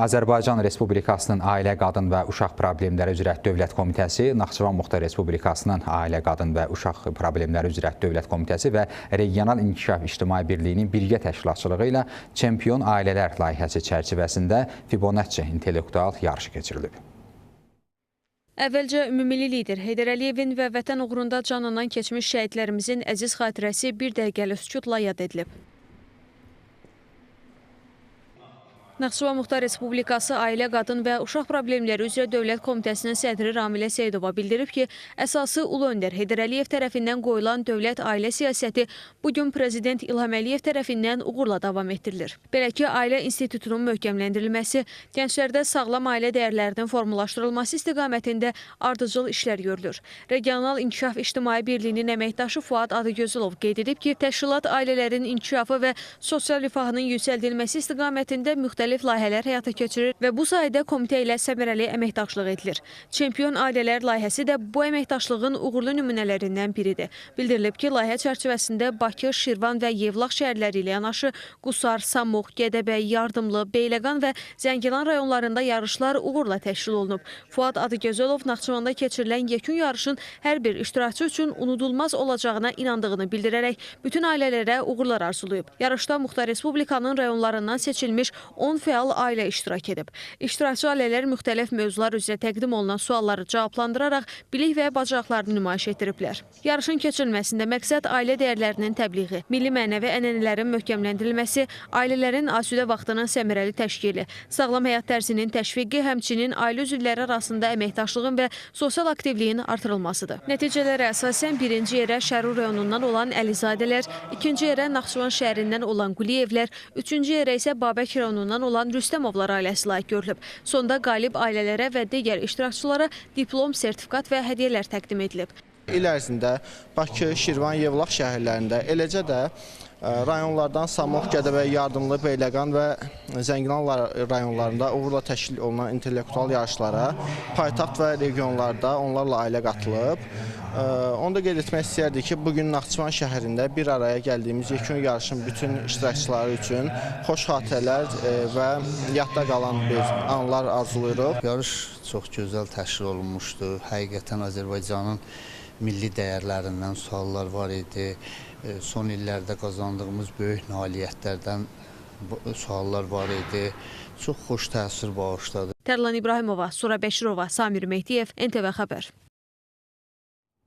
Azərbaycan Respublikasının Ailə, Qadın və Uşaq Problemləri üzrə Dövlət Komitəsi, Naxçıvan Muxtar Respublikasının Ailə, Qadın və Uşaq Problemləri üzrə Dövlət Komitəsi və Regional İnkişaf İctimai Birliyinin birgə təşkilatçılığı ilə Çempion Ailələr layihəsi çərçivəsində Fibonacci intellektual yarışı keçirilib. Əvvəlcə ümummilli lider Heydər Əliyevin və vətən uğrunda canından keçmiş şəhidlərimizin əziz xatirəsi bir dəqiqəlik sükutla yad edilib. Naxçıvan Muxtar Respublikası Ailə, Qadın və Uşaq Problemləri üzrə Dövlət Komitəsinin sədri Ramilə Seyidova bildirib ki, əsası Ulu Öndər Heydər Əliyev tərəfindən qoyulan dövlət ailə siyasəti bugün Prezident İlham Əliyev tərəfindən uğurla davam etdirilir. Belə ki, ailə institutunun möhkəmləndirilməsi, gənclərdə sağlam ailə dəyərlərinin formalaşdırılması istiqamətində ardıcıl işlər görülür. Regional İnkişaf İctimai Birliyinin əməkdaşı Fuad Adıgözülov qeyd edib ki, təşkilat ailələrin inkişafı və sosial rifahının yüksəldilməsi istiqamətində müxtəlif layihələr həyata keçirir və bu sayədə komitə ilə səmərəli əməkdaşlıq edilir. Çempion Ailələr layihəsi də bu əməkdaşlığın uğurlu nümunələrindən biridir. Bildirilib ki, layihə çərçivəsində Bakı, Şirvan və Yevlax şəhərləri ilə yanaşı Qusar, Samux, Gədəbəy, Yardımlı, Beyləqan və Zəngilan rayonlarında yarışlar uğurla təşkil olunub. Fuad Adıgözəlov Naxçıvanda keçirilən yekun yarışın hər bir iştirakçı üçün unudulmaz olacağına inandığını bildirərək bütün ailələrə uğurlar arzulayıb. Yarışda Muxtar Respublikanın rayonlarından seçilmiş 10 fəal ailə iştirak edib. İştirakçı ailələr müxtəlif mövzular üzrə təqdim olunan sualları cavablandıraraq bilik və bacarıqlarını nümayiş etdiriblər. Yarışın keçirilməsində məqsəd ailə dəyərlərinin təbliği, milli mənəvi ənənələrin möhkəmləndirilməsi, ailələrin asudə vaxtının səmərəli təşkili, sağlam həyat tərzinin təşviqi, həmçinin ailə üzvləri arasında əməkdaşlığın və sosial aktivliyin artırılmasıdır. Nəticələrə əsasən birinci yerə Şərur rayonundan olan Əlizadələr, ikinci yerə Naxçıvan şəhərindən olan Quliyevlər, üçüncü yerə isə Babək rayonundan olan Rüstəmovlar ailəsi layiq görülüb. Sonda qalib ailələrə və digər iştirakçılara diplom, sertifikat və hədiyyələr təqdim edilib. İl ərzində Bakı, Şirvan, Yevlax şəhərlərində, eləcə də rayonlardan Samux, Gədəbəy, Yardımlı, Beyləqan və Zəngilan rayonlarında uğurla təşkil olunan intellektual yarışlara paytaxt və regionlarda onlarla ailə qatılıb. Onu da qeyd etmək istəyərdik ki, bugün Naxçıvan şəhərində bir araya gəldiyimiz yekun yarışın bütün iştirakçıları üçün xoş xatirələr və yadda qalan bir anlar arzulayırıq. Yarış çox gözəl təşkil olunmuşdu. Həqiqətən Azərbaycanın milli dəyərlərindən suallar var idi. Son illərdə qazandığımız böyük nailiyyətlərdən suallar var idi. Çox xoş təsir bağışladı. Tərlan İbrahimova, Sura Bəşirova, Samir Mehdiyev, NTV Xəbər.